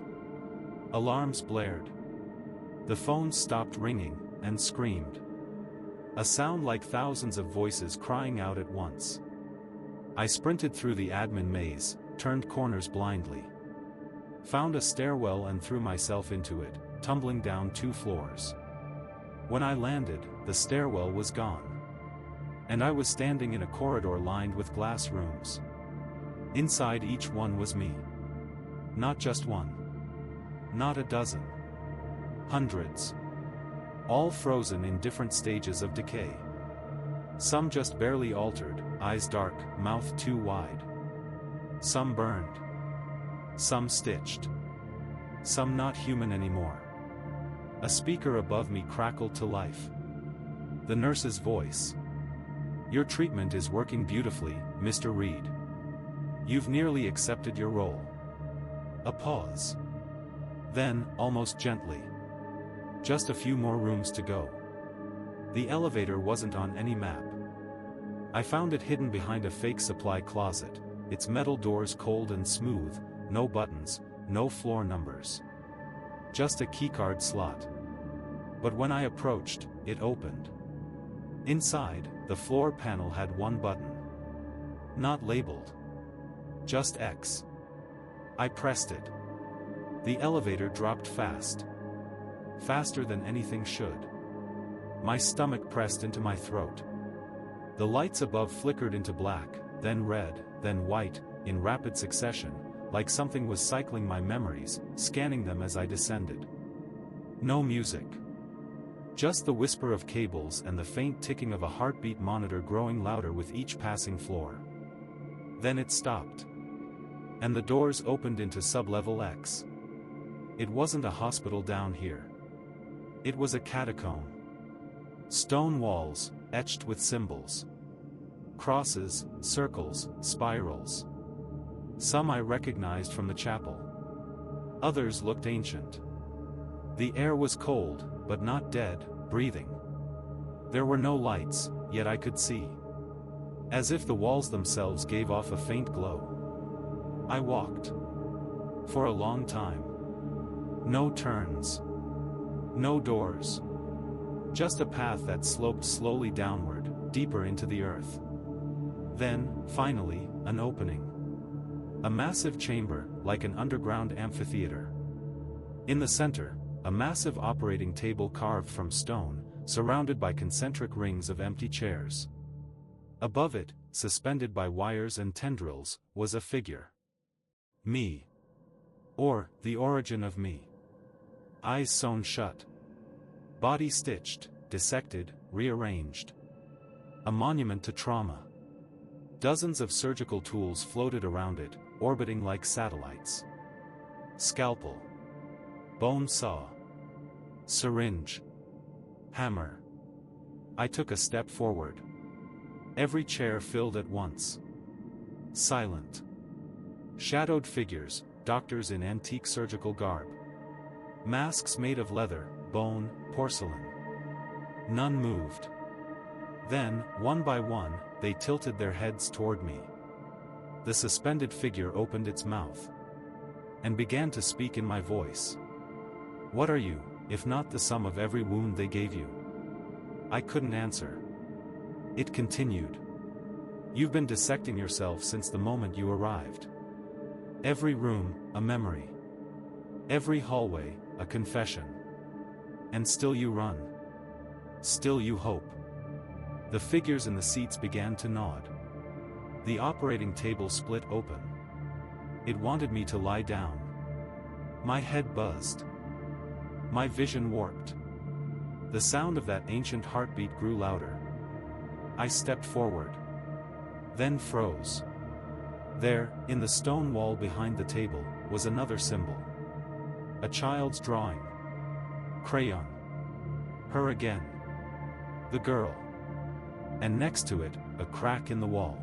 Alarms blared. The phones stopped ringing, and screamed. A sound like thousands of voices crying out at once. I sprinted through the admin maze, turned corners blindly. Found a stairwell and threw myself into it, tumbling down 2 floors. When I landed, the stairwell was gone. And I was standing in a corridor lined with glass rooms. Inside each one was me. Not just one. Not a dozen. Hundreds. All frozen in different stages of decay. Some just barely altered, eyes dark, mouth too wide. Some burned. Some stitched. Some not human anymore. A speaker above me crackled to life. The nurse's voice. Your treatment is working beautifully, Mr. Reed. You've nearly accepted your role. A pause. Then, almost gently. Just a few more rooms to go. The elevator wasn't on any map. I found it hidden behind a fake supply closet, its metal doors cold and smooth, no buttons, no floor numbers. Just a keycard slot. But when I approached, it opened. Inside, the floor panel had one button. Not labeled. Just X. I pressed it. The elevator dropped fast. Faster than anything should. My stomach pressed into my throat. The lights above flickered into black, then red, then white, in rapid succession, like something was cycling my memories, scanning them as I descended. No music. Just the whisper of cables and the faint ticking of a heartbeat monitor growing louder with each passing floor. Then it stopped. And the doors opened into sublevel X. It wasn't a hospital down here. It was a catacomb. Stone walls, etched with symbols. Crosses, circles, spirals. Some I recognized from the chapel. Others looked ancient. The air was cold, but not dead, breathing. There were no lights, yet I could see. As if the walls themselves gave off a faint glow. I walked. For a long time. No turns. No doors. Just a path that sloped slowly downward, deeper into the earth. Then, finally, an opening. A massive chamber, like an underground amphitheater. In the center, a massive operating table carved from stone, surrounded by concentric rings of empty chairs. Above it, suspended by wires and tendrils, was a figure. Me. Or, the origin of me. Eyes sewn shut. Body stitched, dissected, rearranged. A monument to trauma. Dozens of surgical tools floated around it, orbiting like satellites. Scalpel. Bone saw. Syringe. Hammer. I took a step forward. Every chair filled at once. Silent. Shadowed figures, doctors in antique surgical garb. Masks made of leather, bone, porcelain. None moved. Then, one by one, they tilted their heads toward me. The suspended figure opened its mouth. And began to speak in my voice. What are you, if not the sum of every wound they gave you? I couldn't answer. It continued. You've been dissecting yourself since the moment you arrived. Every room, a memory. Every hallway, a confession. And still you run. Still you hope. The figures in the seats began to nod. The operating table split open. It wanted me to lie down. My head buzzed. My vision warped. The sound of that ancient heartbeat grew louder. I stepped forward. Then froze. There, in the stone wall behind the table, was another symbol. A child's drawing. Crayon. Her again. The girl. And next to it, a crack in the wall.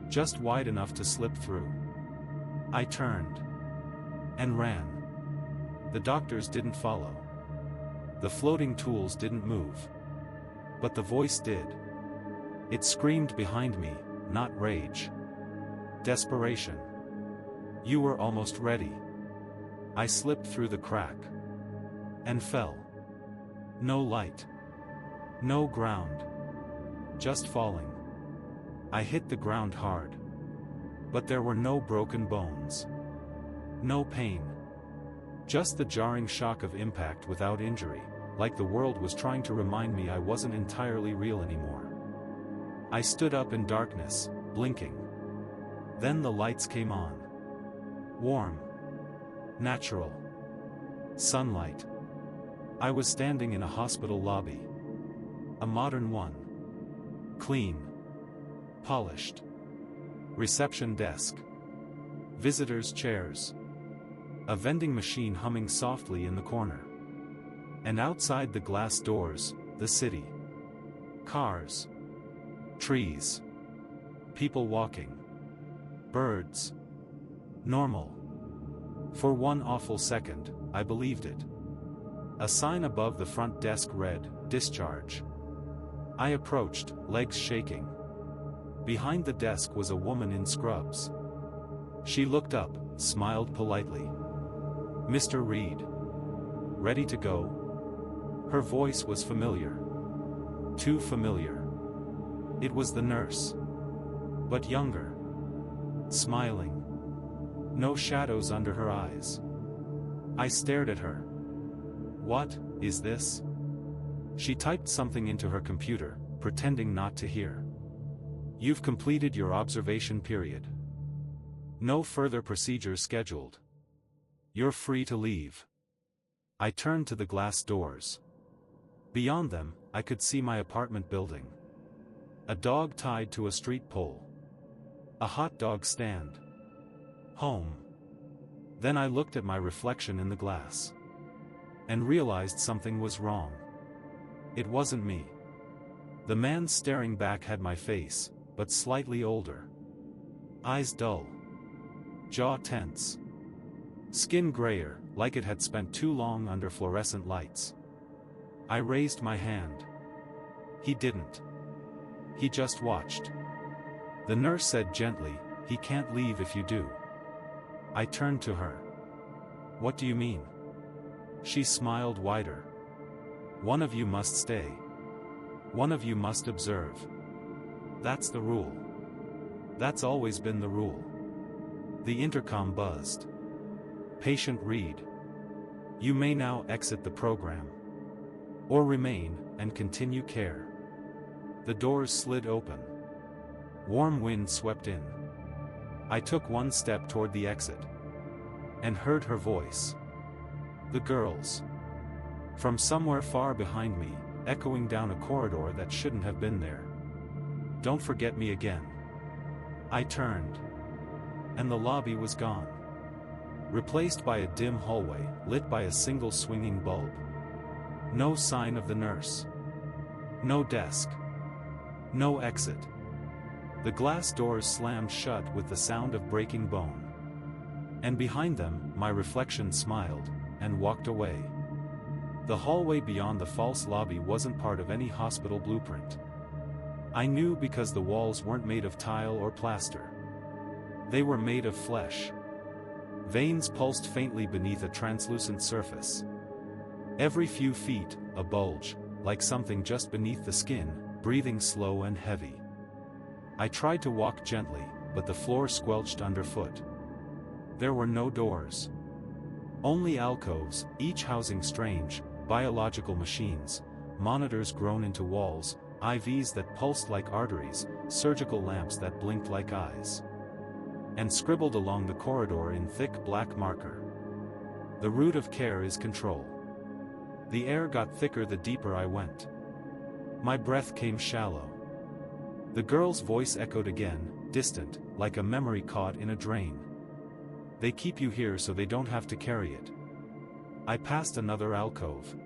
Just wide enough to slip through. I turned. And ran. The doctors didn't follow. The floating tools didn't move. But the voice did. It screamed behind me, not rage. Desperation. You were almost ready. I slipped through the crack. And fell. No light. No ground. Just falling. I hit the ground hard. But there were no broken bones. No pain. Just the jarring shock of impact without injury, like the world was trying to remind me I wasn't entirely real anymore. I stood up in darkness, blinking. Then the lights came on. Warm. Natural. Sunlight. I was standing in a hospital lobby. A modern one. Clean. Polished. Reception desk. Visitors' chairs. A vending machine humming softly in the corner. And outside the glass doors, the city. Cars. Trees. People walking. Birds. Normal. For one awful second, I believed it. A sign above the front desk read, "Discharge." I approached, legs shaking. Behind the desk was a woman in scrubs. She looked up, smiled politely. "Mr. Reed. Ready to go?" Her voice was familiar. Too familiar. It was the nurse. But younger. Smiling. No shadows under her eyes. I stared at her. What is this? She typed something into her computer, pretending not to hear. You've completed your observation period. No further procedures scheduled. You're free to leave. I turned to the glass doors. Beyond them, I could see my apartment building. A dog tied to a street pole. A hot dog stand. Home. Then I looked at my reflection in the glass. and realized something was wrong. It wasn't me. The man staring back had my face, but slightly older. Eyes dull. Jaw tense. Skin grayer, like it had spent too long under fluorescent lights. I raised my hand. He didn't. He just watched. The nurse said gently, "He can't leave if you do." I turned to her. "What do you mean?" She smiled wider. "One of you must stay. One of you must observe. That's the rule. That's always been the rule." The intercom buzzed. "Patient Reed. You may now exit the program. Or remain, and continue care." The doors slid open. Warm wind swept in. I took one step toward the exit. And heard her voice. The girls. From somewhere far behind me, echoing down a corridor that shouldn't have been there. "Don't forget me again." I turned. And the lobby was gone. Replaced by a dim hallway, lit by a single swinging bulb. No sign of the nurse. No desk. No exit. The glass doors slammed shut with the sound of breaking bone. And behind them, my reflection smiled, and walked away. The hallway beyond the false lobby wasn't part of any hospital blueprint. I knew because the walls weren't made of tile or plaster. They were made of flesh. Veins pulsed faintly beneath a translucent surface. Every few feet, a bulge, like something just beneath the skin, breathing slow and heavy. I tried to walk gently, but the floor squelched underfoot. There were no doors. Only alcoves, each housing strange, biological machines, monitors grown into walls, IVs that pulsed like arteries, surgical lamps that blinked like eyes. And scribbled along the corridor in thick black marker. The root of care is control. The air got thicker the deeper I went. My breath came shallow. The girl's voice echoed again, distant, like a memory caught in a drain. "They keep you here so they don't have to carry it." I passed another alcove.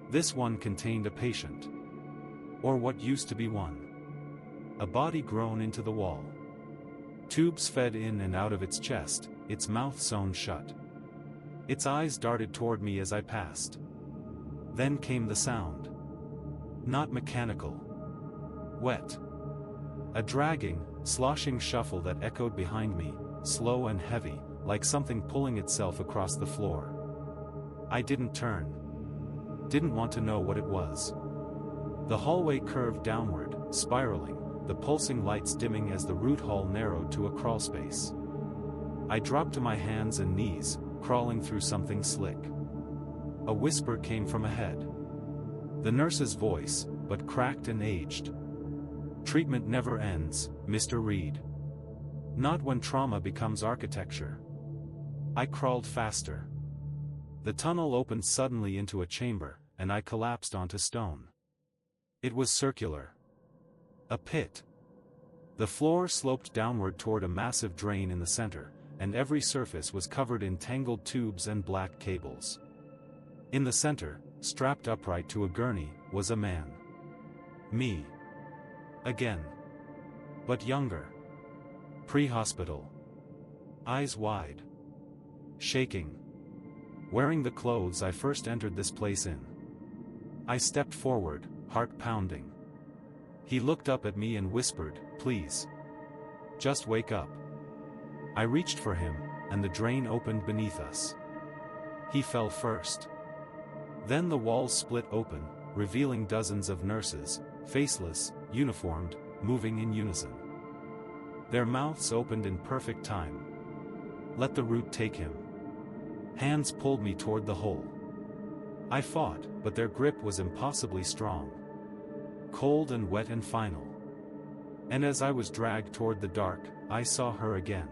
This one contained a patient. Or what used to be one. A body grown into the wall. Tubes fed in and out of its chest, its mouth sewn shut. Its eyes darted toward me as I passed. Then came the sound. Not mechanical. Wet. A dragging, sloshing shuffle that echoed behind me, slow and heavy, like something pulling itself across the floor. I didn't turn. Didn't want to know what it was. The hallway curved downward, spiraling, the pulsing lights dimming as the root hall narrowed to a crawlspace. I dropped to my hands and knees, crawling through something slick. A whisper came from ahead. The nurse's voice, but cracked and aged. "Treatment never ends, Mr. Reed. Not when trauma becomes architecture." I crawled faster. The tunnel opened suddenly into a chamber, and I collapsed onto stone. It was circular. A pit. The floor sloped downward toward a massive drain in the center, and every surface was covered in tangled tubes and black cables. In the center, strapped upright to a gurney, was a man. Me. Again. But younger. Pre-hospital. Eyes wide. Shaking. Wearing the clothes I first entered this place in. I stepped forward, heart pounding. He looked up at me and whispered, "Please. Just wake up." I reached for him, and the drain opened beneath us. He fell first. Then the walls split open, revealing dozens of nurses, faceless, uniformed, moving in unison. Their mouths opened in perfect time. Let the root take him. Hands pulled me toward the hole. I fought, but their grip was impossibly strong. Cold and wet and final. And as I was dragged toward the dark, I saw her again.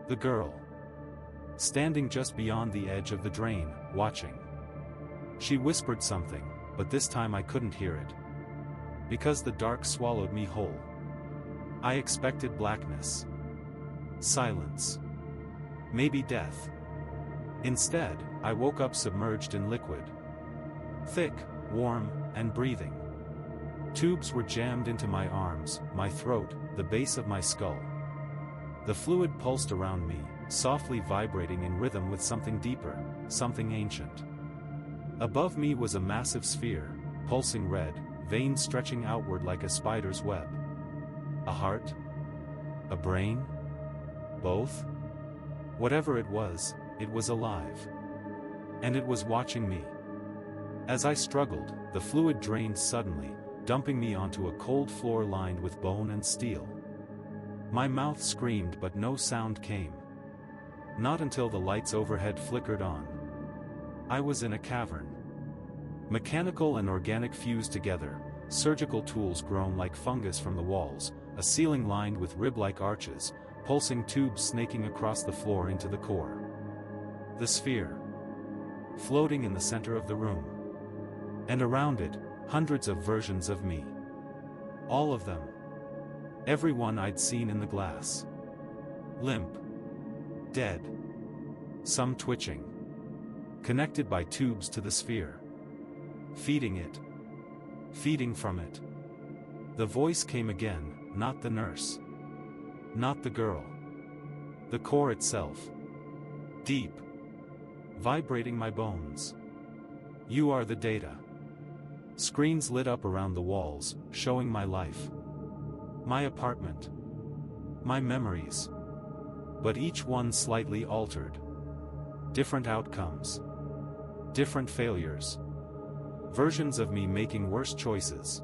The girl. Standing just beyond the edge of the drain, watching. She whispered something, but this time I couldn't hear it. Because the dark swallowed me whole. I expected blackness. Silence. Maybe death. Instead, I woke up submerged in liquid. Thick, warm, and breathing. Tubes were jammed into my arms, my throat, the base of my skull. The fluid pulsed around me, softly vibrating in rhythm with something deeper, something ancient. Above me was a massive sphere, pulsing red, veins stretching outward like a spider's web. A heart? A brain? Both? Whatever it was alive. And it was watching me. As I struggled, the fluid drained suddenly, dumping me onto a cold floor lined with bone and steel. My mouth screamed but no sound came. Not until the lights overhead flickered on. I was in a cavern. Mechanical and organic fused together, surgical tools grown like fungus from the walls, a ceiling lined with rib-like arches, pulsing tubes snaking across the floor into the core. The sphere. Floating in the center of the room. And around it, hundreds of versions of me. All of them. Every one I'd seen in the glass. Limp. Dead. Some twitching. Connected by tubes to the sphere. Feeding it. Feeding from it. The voice came again, not the nurse. Not the girl. The core itself. Deep. Vibrating my bones. You are the data. Screens lit up around the walls, showing my life. My apartment. My memories. But each one slightly altered. Different outcomes. Different failures. Versions of me making worse choices.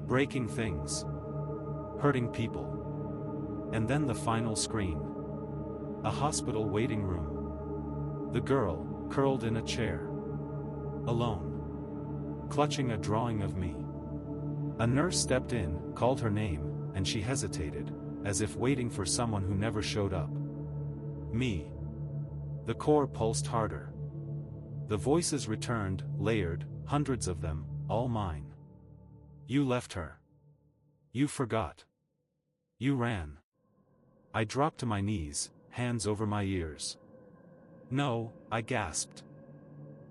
Breaking things. Hurting people. And then the final screen. A hospital waiting room. The girl, curled in a chair. Alone. Clutching a drawing of me. A nurse stepped in, called her name, and she hesitated, as if waiting for someone who never showed up. Me. The core pulsed harder. The voices returned, layered, hundreds of them, all mine. You left her. You forgot. You ran. I dropped to my knees, hands over my ears. No, I gasped.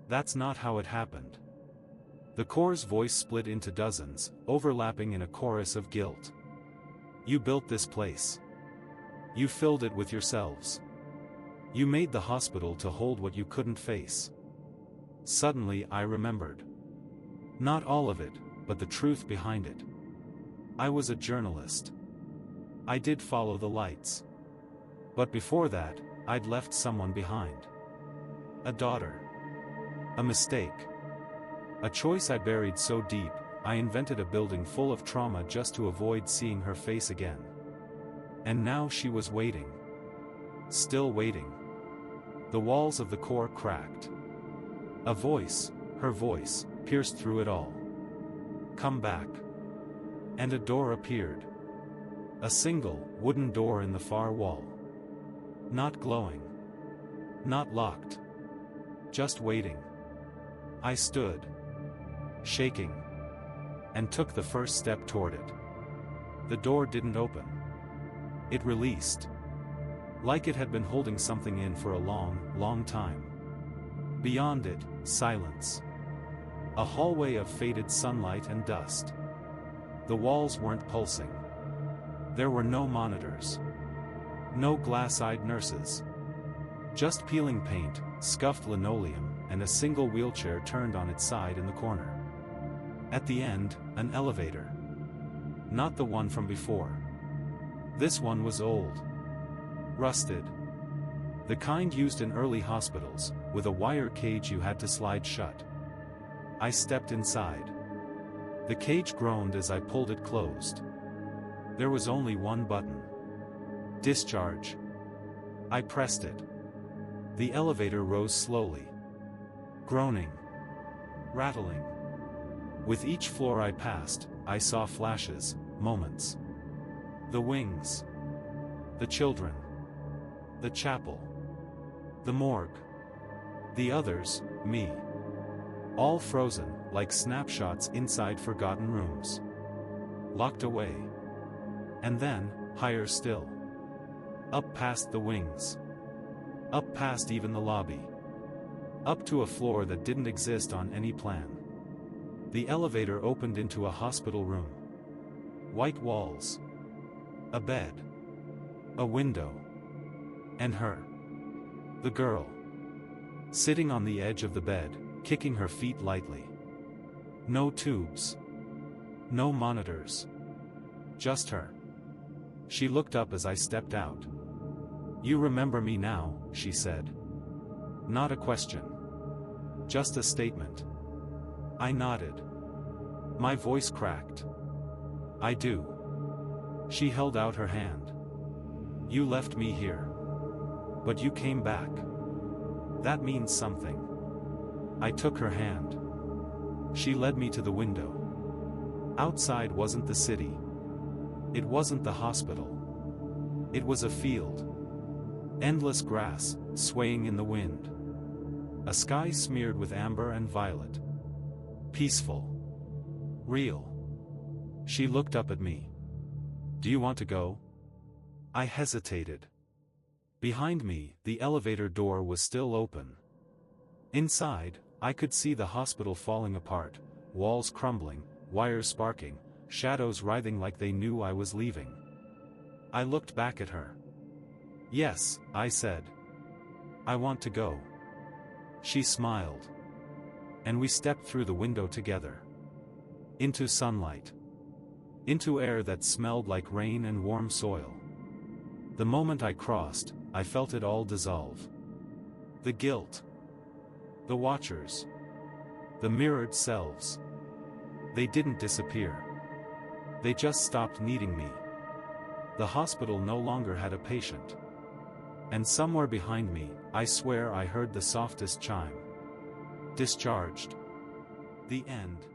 That's not how it happened. The core's voice split into dozens, overlapping in a chorus of guilt. You built this place. You filled it with yourselves. You made the hospital to hold what you couldn't face. Suddenly I remembered. Not all of it, but the truth behind it. I was a journalist. I did follow the lights. But before that, I'd left someone behind. A daughter. A mistake. A choice I buried so deep, I invented a building full of trauma just to avoid seeing her face again. And now she was waiting. Still waiting. The walls of the core cracked. A voice, her voice, pierced through it all. Come back. And a door appeared. A single, wooden door in the far wall. Not glowing. Not locked. Just waiting. I stood. Shaking. And took the first step toward it. The door didn't open. It released. Like it had been holding something in for a long, long time. Beyond it, silence. A hallway of faded sunlight and dust. The walls weren't pulsing. There were no monitors. No glass-eyed nurses. Just peeling paint, scuffed linoleum, and a single wheelchair turned on its side in the corner. At the end, an elevator. Not the one from before. This one was old. Rusted. The kind used in early hospitals, with a wire cage you had to slide shut. I stepped inside. The cage groaned as I pulled it closed. There was only one button. Discharge. I pressed it. The elevator rose slowly. Groaning. Rattling. With each floor I passed, I saw flashes, moments. The wings. The children. The chapel. The morgue. The others, me. All frozen, like snapshots inside forgotten rooms. Locked away. And then, higher still. Up past the wings. Up past even the lobby. Up to a floor that didn't exist on any plan. The elevator opened into a hospital room. White walls. A bed. A window. And her. The girl. Sitting on the edge of the bed, kicking her feet lightly. No tubes. No monitors. Just her. She looked up as I stepped out. "You remember me now," she said. Not a question. Just a statement. I nodded. My voice cracked. "I do." She held out her hand. "You left me here. But you came back. That means something." I took her hand. She led me to the window. Outside wasn't the city. It wasn't the hospital. It was a field. Endless grass, swaying in the wind. A sky smeared with amber and violet. Peaceful. Real. She looked up at me. "Do you want to go?" I hesitated. Behind me, the elevator door was still open. Inside, I could see the hospital falling apart, walls crumbling, wires sparking, shadows writhing like they knew I was leaving. I looked back at her. "Yes," I said. "I want to go." She smiled. And we stepped through the window together. Into sunlight. Into air that smelled like rain and warm soil. The moment I crossed, I felt it all dissolve. The guilt. The watchers. The mirrored selves. They didn't disappear. They just stopped needing me. The hospital no longer had a patient. And somewhere behind me, I swear I heard the softest chime. Discharged. The end.